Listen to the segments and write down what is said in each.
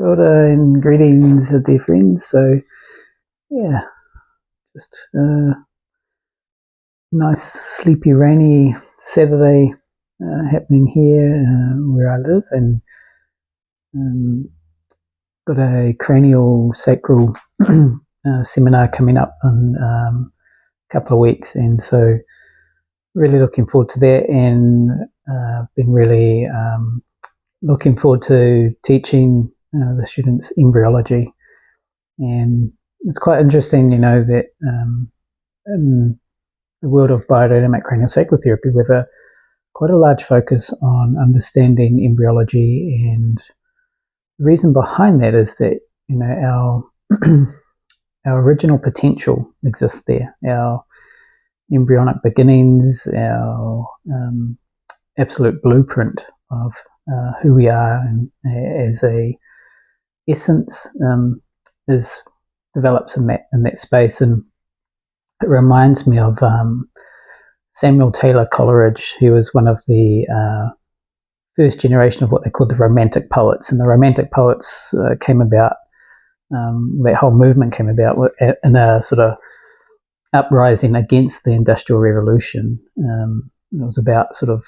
Kia ora and greetings, dear friends. So, yeah, just a nice, sleepy, rainy Saturday happening here where I live, and got a cranial sacral seminar coming up in a couple of weeks, and so really looking forward to that, and been really looking forward to teaching the students embryology. And it's quite interesting, that in the world of biodynamic craniosacral therapy, we have quite a large focus on understanding embryology, and the reason behind that is that our our original potential exists there, our embryonic beginnings, our absolute blueprint of who we are and as a essence is develops in that space. And it reminds me of Samuel Taylor Coleridge, who was one of the first generation of what they called the Romantic poets. And the Romantic poets came about, that whole movement came about in a sort of uprising against the Industrial Revolution. It was about sort of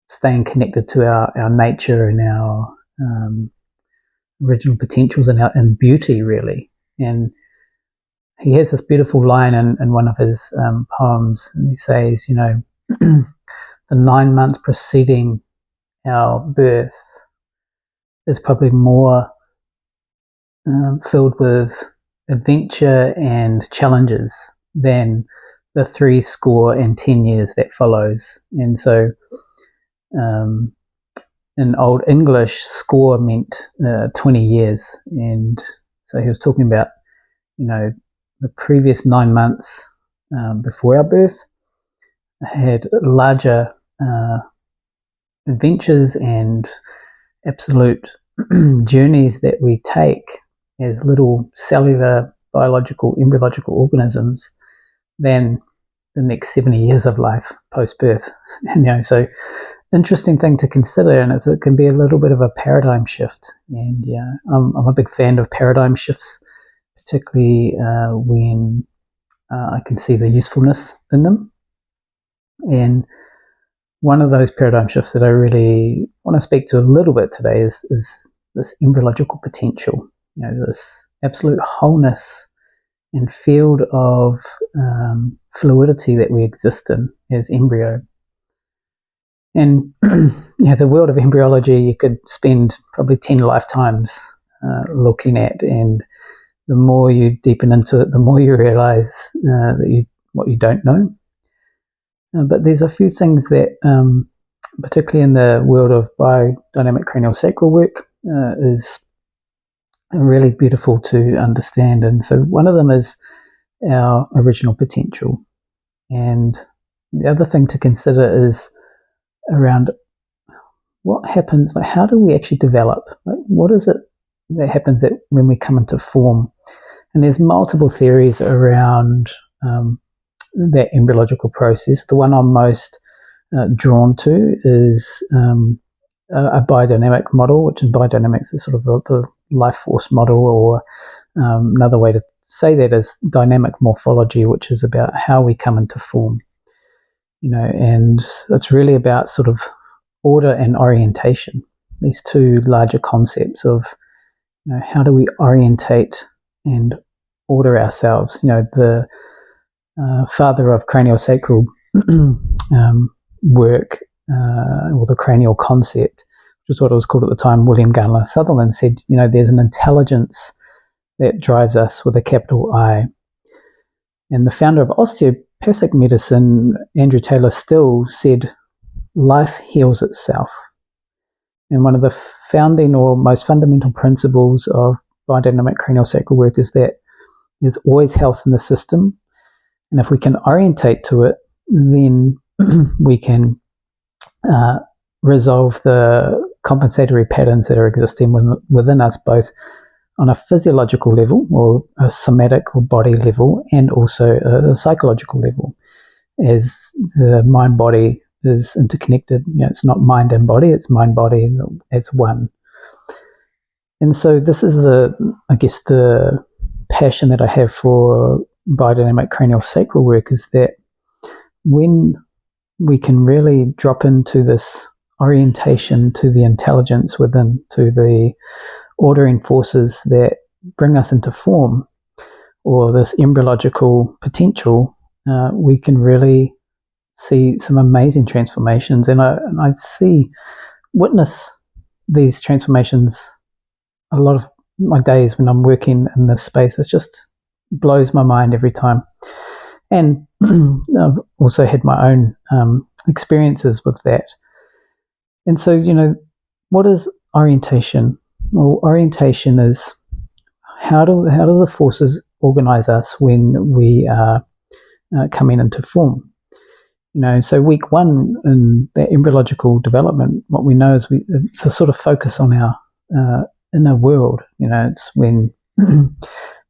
staying connected to our nature and our original potentials and beauty, really. And he has this beautiful line in one of his poems, and he says, the 9 months preceding our birth is probably more filled with adventure and challenges than the 70 years that follows. And so in Old English, score meant 20 years. And so he was talking about, the previous 9 months before our birth had larger adventures and absolute journeys that we take as little cellular, biological, embryological organisms than the next 70 years of life post-birth. So interesting thing to consider, and it can be a little bit of a paradigm shift. And I'm a big fan of paradigm shifts, particularly when I can see the usefulness in them. And one of those paradigm shifts that I really want to speak to a little bit today is this embryological potential, this absolute wholeness and field of fluidity that we exist in as embryo. And the world of embryology you could spend probably 10 lifetimes looking at, and the more you deepen into it, the more you realize what you don't know. But there's a few things that, particularly in the world of biodynamic craniosacral work, is really beautiful to understand. And so one of them is our original potential. And the other thing to consider is around what happens, like how do we actually develop? Like what is it that happens when we come into form? And there's multiple theories around that embryological process. The one I'm most drawn to is a biodynamic model, which in biodynamics is sort of the life force model, or another way to say that is dynamic morphology, which is about how we come into form. And it's really about sort of order and orientation, these two larger concepts of how do we orientate and order ourselves. The father of craniosacral work, or the cranial concept, which is what it was called at the time, William Garner Sutherland, said, there's an intelligence that drives us with a capital I. And the founder of osteopathic medicine, Andrew Taylor Still, said, life heals itself. And one of the founding or most fundamental principles of biodynamic craniosacral work is that there's always health in the system. And if we can orientate to it, then we can resolve the compensatory patterns that are existing within us, both on a physiological level or a somatic or body level, and also a psychological level, as the mind-body is interconnected. It's not mind and body, it's mind-body as one. And so this is the passion that I have for biodynamic cranial sacral work, is that when we can really drop into this orientation to the intelligence within, to the ordering forces that bring us into form, or this embryological potential, we can really see some amazing transformations. And I witness these transformations a lot of my days when I'm working in this space. It just blows my mind every time. And I've also had my own experiences with that. And so, what is orientation? Well, orientation is how do the forces organize us when we are coming into form. So week one in the embryological development, what we know is it's a sort of focus on our inner world. It's when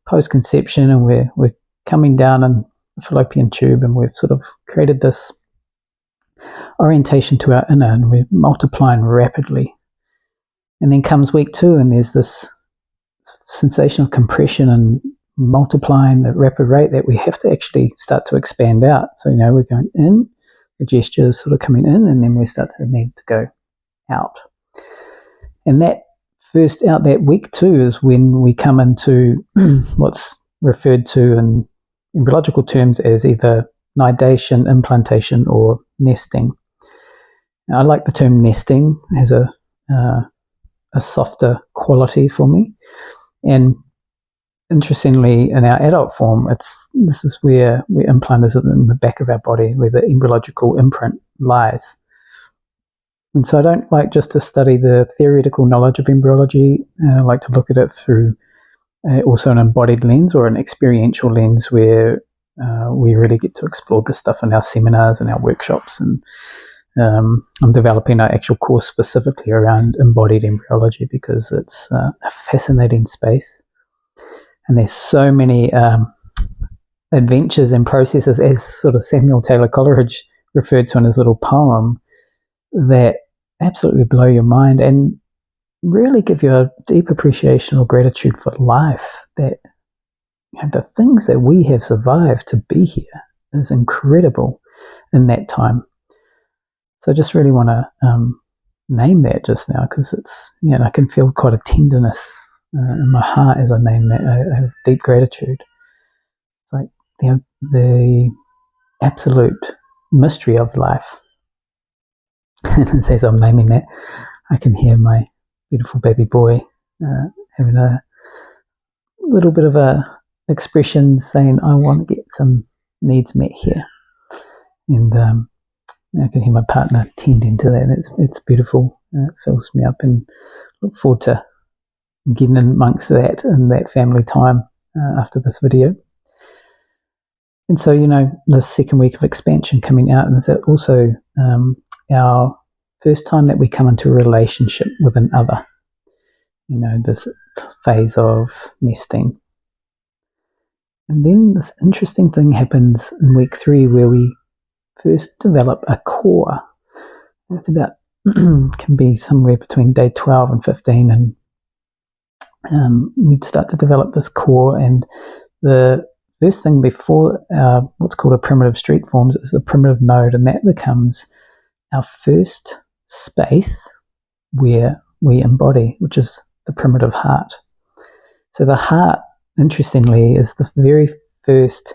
post-conception and we're coming down in the fallopian tube, and we've sort of created this orientation to our inner, and we're multiplying rapidly. And then comes week two, and there's this sensation of compression and multiplying at a rapid rate that we have to actually start to expand out. So, we're going in, the gesture is sort of coming in, and then we start to need to go out. And that first out, that week two, is when we come into what's referred to in embryological terms as either nidation, implantation, or nesting. Now, I like the term nesting. It has a softer quality for me. And interestingly, in our adult form, this is where implant is in the back of our body, where the embryological imprint lies. And so I don't like just to study the theoretical knowledge of embryology. I like to look at it through also an embodied lens, or an experiential lens, where we really get to explore this stuff in our seminars and our workshops. And I'm developing an actual course specifically around embodied embryology, because it's a fascinating space. And there's so many adventures and processes, as sort of Samuel Taylor Coleridge referred to in his little poem, that absolutely blow your mind and really give you a deep appreciation or gratitude for life. That the things that we have survived to be here is incredible in that time. So I just really want to name that just now, because it's, I can feel quite a tenderness in my heart as I name that. I have deep gratitude. It's like the absolute mystery of life. And as I'm naming that, I can hear my beautiful baby boy having a little bit of a expression saying, I want to get some needs met here. And I can hear my partner tending to that. It's beautiful. It fills me up, and look forward to getting in amongst that and that family time after this video. And so, the second week of expansion coming out, and is also our first time that we come into a relationship with an other. This phase of nesting. And then this interesting thing happens in week 3, where we first develop a core. That's about, can be somewhere between day 12 and 15, and we'd start to develop this core. And the first thing before what's called a primitive streak forms is the primitive node, and that becomes our first space where we embody, which is the primitive heart. So the heart, interestingly, is the very first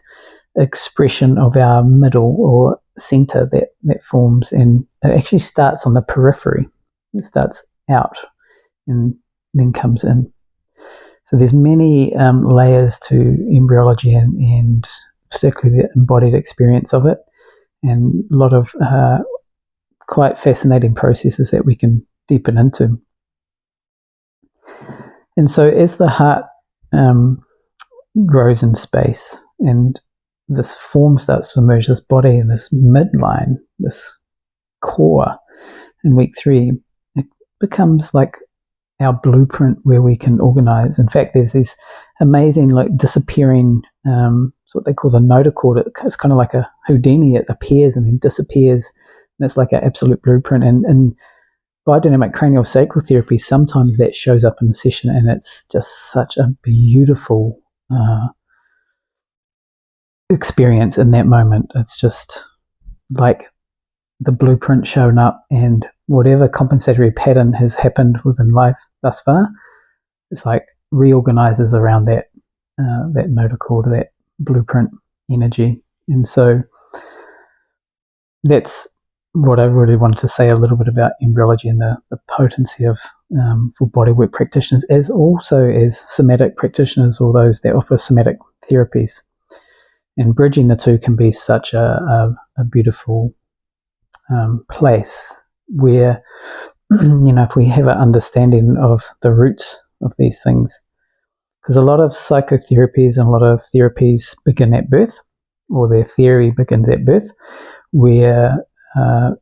expression of our middle or center that forms, and it actually starts on the periphery. It starts out and then comes in. So there's many layers to embryology, and particularly the embodied experience of it, and a lot of quite fascinating processes that we can deepen into. And so as the heart grows in space, and this form starts to emerge, this body and this midline, this core, in week 3, it becomes like our blueprint where we can organize. In fact, there's these amazing, disappearing, it's what they call the notochord. It's kind of like a Houdini. It appears and then disappears, and it's like an absolute blueprint. And biodynamic cranial sacral therapy, sometimes that shows up in the session, and it's just such a beautiful experience in that moment. It's just like the blueprint shown up, and whatever compensatory pattern has happened within life thus far, it's like reorganizes around that notochord, that blueprint energy. And so that's what I really wanted to say a little bit about embryology and the potency of for bodywork practitioners, as also as somatic practitioners or those that offer somatic therapies. And bridging the two can be such a beautiful place where, if we have an understanding of the roots of these things, because a lot of psychotherapies and a lot of therapies begin at birth, or their theory begins at birth, where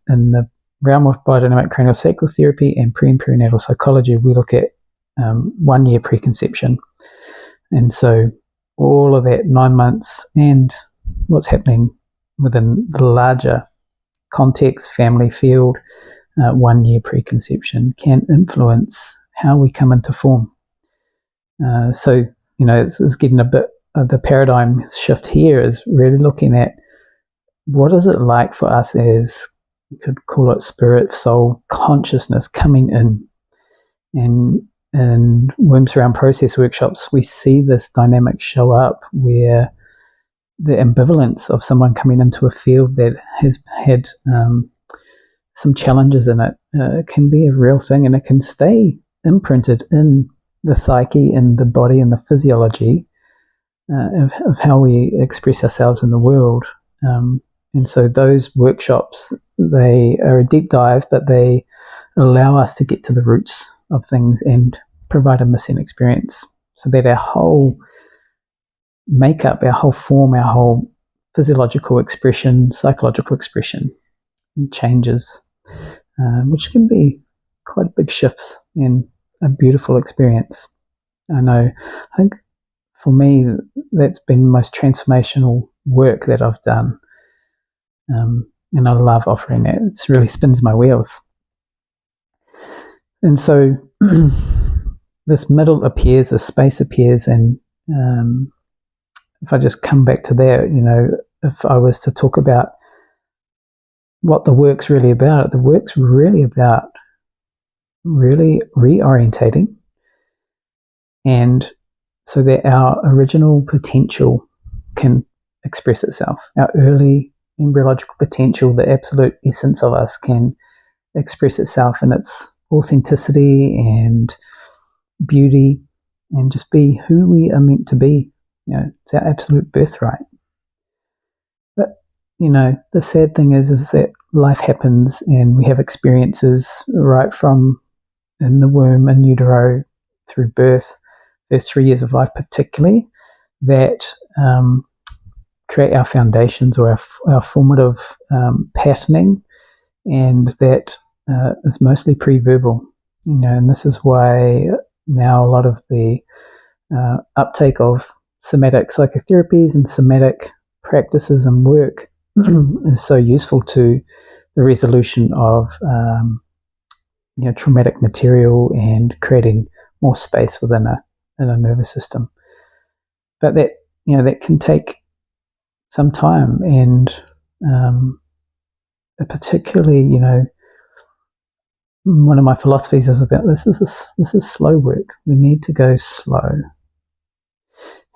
in the realm of biodynamic craniosacral therapy and pre and perinatal psychology, we look at 1 year preconception. And so all of that 9 months and what's happening within the larger context, family field, 1 year preconception can influence how we come into form. So, it's getting a bit of the paradigm shift here is really looking at what is it like for us as, you could call it spirit, soul, consciousness coming in. And in womb surround process workshops, we see this dynamic show up where the ambivalence of someone coming into a field that has had some challenges in it can be a real thing, and it can stay imprinted in the psyche and the body and the physiology of how we express ourselves in the world. And so those workshops, they are a deep dive, but they allow us to get to the roots of things and provide a missing experience, so that our whole makeup, our whole form, our whole physiological expression, psychological expression changes, which can be quite big shifts and a beautiful experience. I think for me, that's been the most transformational work that I've done. And I love offering that. It really spins my wheels. And so this middle appears, this space appears, and if I just come back to that, if I was to talk about what the work's really about, the work's really about really reorientating, and so that our original potential can express itself. Our early embryological potential, the absolute essence of us, can express itself in its authenticity and beauty, and just be who we are meant to be. It's our absolute birthright. But the sad thing is that life happens, and we have experiences right from in the womb, in utero, through birth, first 3 years of life particularly, that create our foundations or our formative patterning, and that is mostly pre-verbal. And this is why now a lot of the uptake of somatic psychotherapies and somatic practices and work is so useful to the resolution of traumatic material and creating more space within a nervous system. But that can take some time, and particularly, one of my philosophies is about this is slow work. We need to go slow.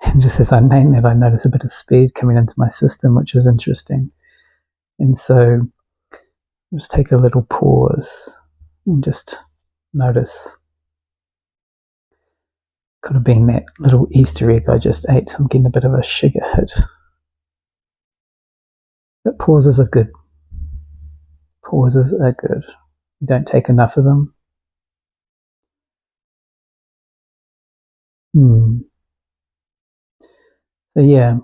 And just as I name that, I notice a bit of speed coming into my system, which is interesting. And so just take a little pause and just notice. Could have been that little Easter egg I just ate, so I'm getting a bit of a sugar hit. But pauses are good. Pauses are good. You don't take enough of them. So yeah,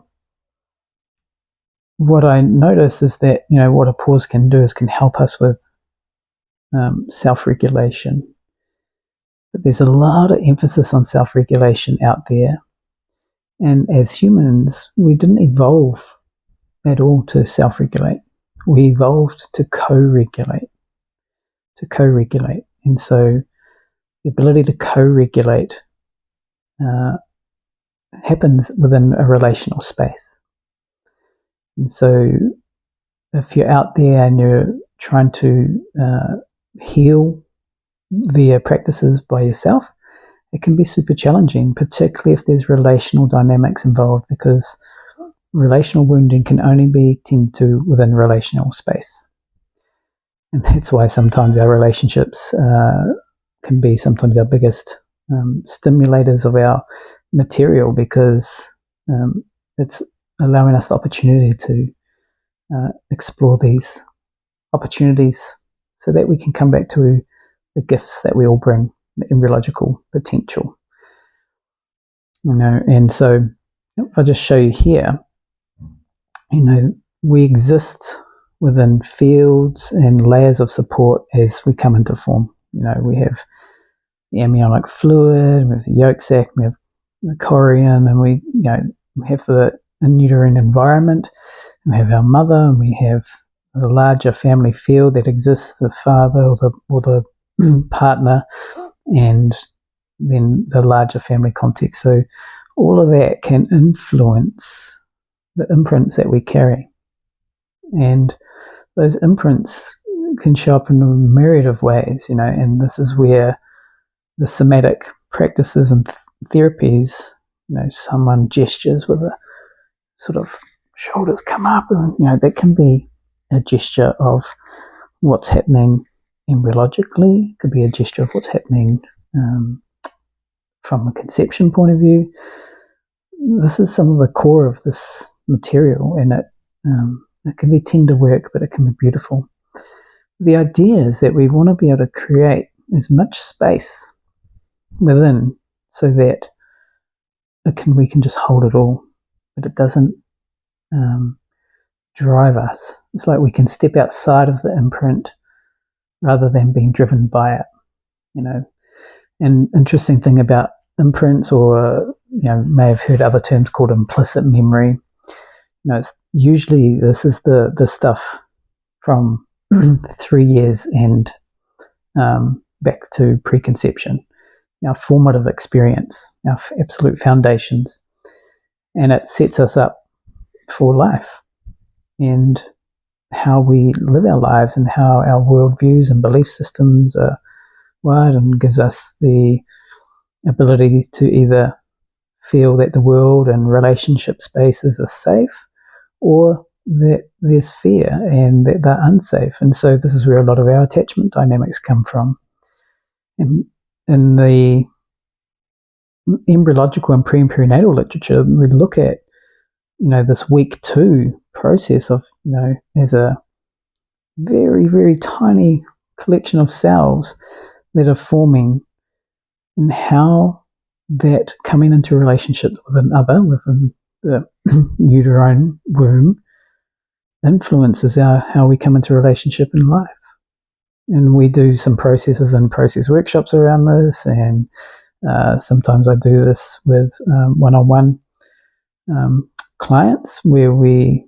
what I notice is that, what a pause can do is can help us with self-regulation. But there's a lot of emphasis on self-regulation out there. And as humans, we didn't evolve at all to self-regulate. We evolved to co-regulate. And so the ability to co-regulate happens within a relational space. And so if you're out there and you're trying to heal via practices by yourself, it can be super challenging, particularly if there's relational dynamics involved, because relational wounding can only be tended to within relational space. And that's why sometimes our relationships can be sometimes our biggest stimulators of our material, because it's allowing us the opportunity to explore these opportunities so that we can come back to the gifts that we all bring, the embryological potential. And so if I just show you here, we exist within fields and layers of support as we come into form. We have the amniotic fluid, we have the yolk sac, we have the chorion, and we have the uterine environment, and we have our mother, and we have the larger family field that exists, the father or the partner, and then the larger family context. So all of that can influence the imprints that we carry. And those imprints can show up in a myriad of ways, and this is where the somatic practices and therapies, someone gestures with a sort of shoulders come up, and that can be a gesture of what's happening embryologically. It could be a gesture of what's happening from a conception point of view. This is some of the core of this material, and it can be tender work, but it can be beautiful. The idea is that we want to be able to create as much space within so that we can just hold it all, but it doesn't drive us. It's like we can step outside of the imprint rather than being driven by it. An interesting thing about imprints, or may have heard other terms called implicit memory. It's usually this is the stuff from 3 years and back to preconception, our formative experience, our absolute foundations, and it sets us up for life and how we live our lives and how our worldviews and belief systems are wired, and gives us the ability to either feel that the world and relationship spaces are safe, or that there's fear and that they're unsafe. And so this is where a lot of our attachment dynamics come from. In the embryological and pre-perinatal literature, we look at this week 2 process of as a very, very tiny collection of cells that are forming, and how that coming into relationship with another within the uterine womb influences how we come into relationship in life. And we do some processes and process workshops around this, and sometimes I do this with one-on-one clients where we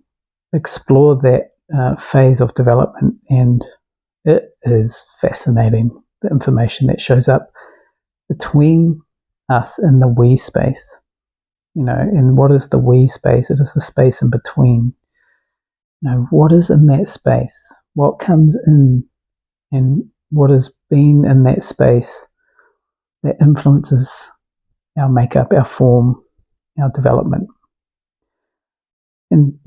explore that phase of development, and it is fascinating, the information that shows up between us and the we space. And what is the we space? It is the space in between. What is in that space? What comes in, and what has been in that space that influences our makeup, our form, our development. And,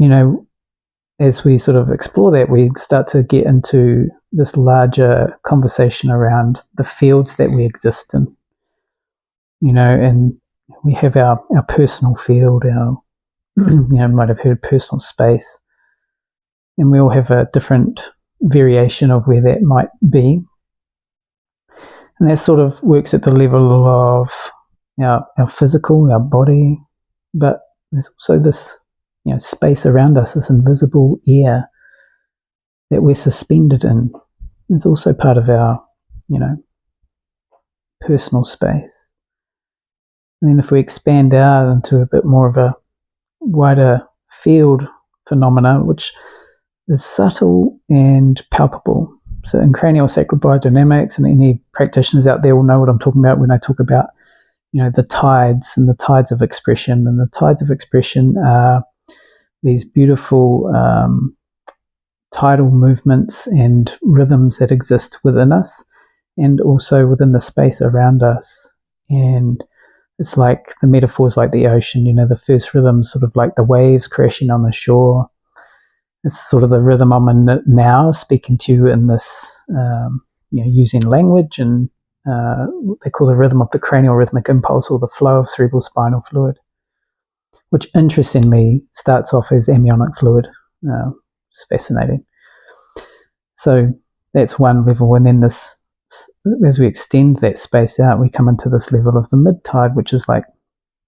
as we sort of explore that, we start to get into this larger conversation around the fields that we exist in. And we have our personal field, our, might have heard personal space. And we all have a different variation of where that might be. And that sort of works at the level of our physical, our body, but there's also this space around us, this invisible air that we're suspended in. It's also part of our, personal space. And then if we expand out into a bit more of a wider field phenomena, which is subtle and palpable. So in cranial sacral biodynamics, and any practitioners out there will know what I'm talking about when I talk about, the tides and the tides of expression. And the tides of expression are these beautiful tidal movements and rhythms that exist within us and also within the space around us. And it's like the metaphors like the ocean, the first rhythm sort of like the waves crashing on the shore. It's sort of the rhythm I'm in now, speaking to you in this, using language, and what they call the rhythm of the cranial rhythmic impulse, or the flow of cerebral spinal fluid, which interestingly starts off as amniotic fluid. It's fascinating. So that's one level, and then as we extend that space out, we come into this level of the mid-tide, which is like,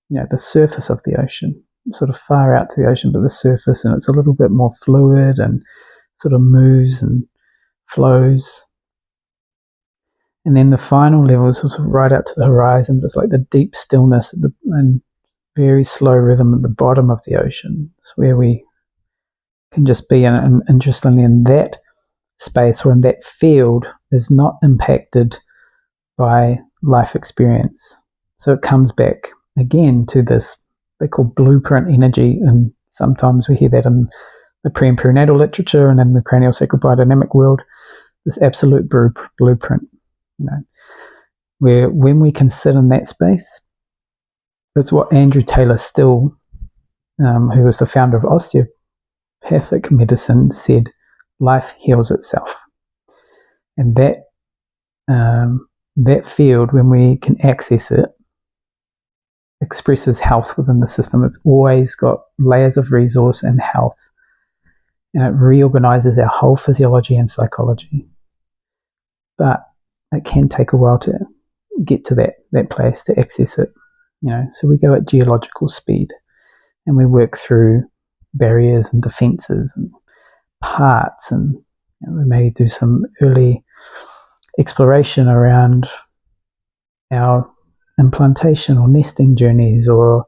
the surface of the ocean, sort of far out to the ocean, but the surface, and it's a little bit more fluid and sort of moves and flows. And then the final level is sort of right out to the horizon, but it's like the deep stillness and very slow rhythm at the bottom of the ocean. It's where we can just be, and interestingly, in that space or in that field is not impacted by life experience. So it comes back again to this, they call blueprint energy, and sometimes we hear that in the pre and perinatal literature and in the cranial sacral biodynamic world, this absolute blueprint, where when we can sit in that space, that's what Andrew Taylor Still, who was the founder of osteopathic medicine, said: life heals itself. And that field, when we can access it, expresses health within the system. It's always got layers of resource and health, and it reorganizes our whole physiology and psychology. But it can take a while to get to that place, to access it. So we go at geological speed, and we work through barriers and defenses and parts, and we may do some early exploration around our implantation or nesting journeys, or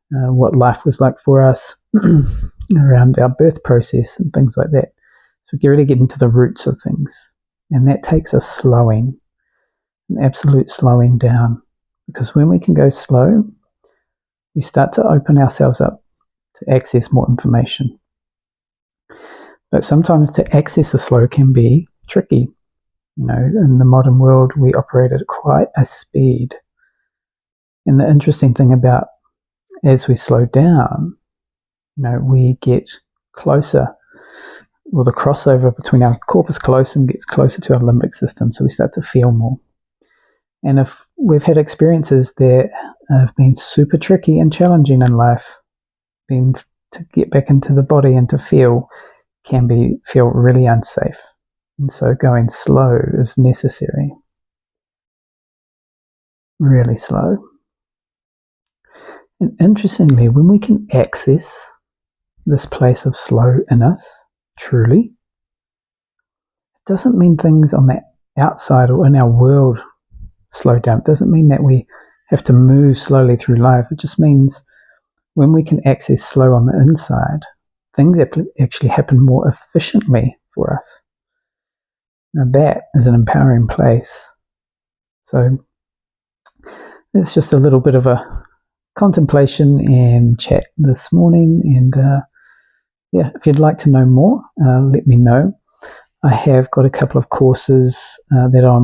what life was like for us around our birth process and things like that. So we really get into the roots of things, and that takes us slowing, an absolute slowing down, because when we can go slow, we start to open ourselves up to access more information. But sometimes to access the slow can be tricky. In the modern world, we operate at quite a speed. And the interesting thing about, as we slow down, we get closer, or the crossover between our corpus callosum gets closer to our limbic system, so we start to feel more. And if we've had experiences that have been super tricky and challenging in life, to get back into the body and to feel can feel really unsafe. And so going slow is necessary. Really slow. And interestingly, when we can access this place of slow in us, truly, it doesn't mean things on the outside or in our world slow down. It doesn't mean that we have to move slowly through life. It just means when we can access slow on the inside, things actually happen more efficiently for us. Now that is an empowering place. So it's just a little bit of a contemplation and chat this morning. And if you'd like to know more, let me know. I have got a couple of courses that are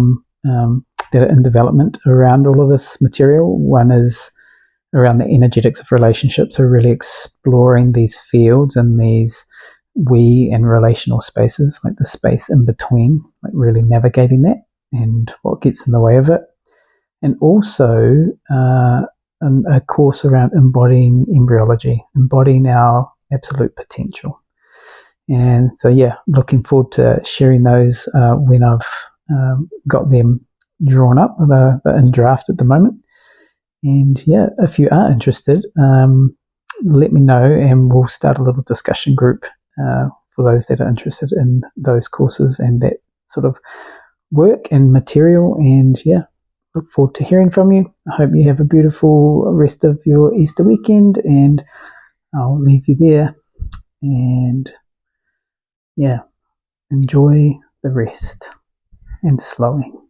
in development around all of this material. One is around the energetics of relationships, so really exploring these fields and these we and relational spaces, like the space in between, like really navigating that and what gets in the way of it. And also a course around embodying embryology, embodying our absolute potential. And so, looking forward to sharing those when I've got them drawn up. They're in draft at the moment. And if you are interested, let me know, and we'll start a little discussion group for those that are interested in those courses and that sort of work and material. And look forward to hearing from you. I hope you have a beautiful rest of your Easter weekend, and I'll leave you there. And enjoy the rest. and slowing.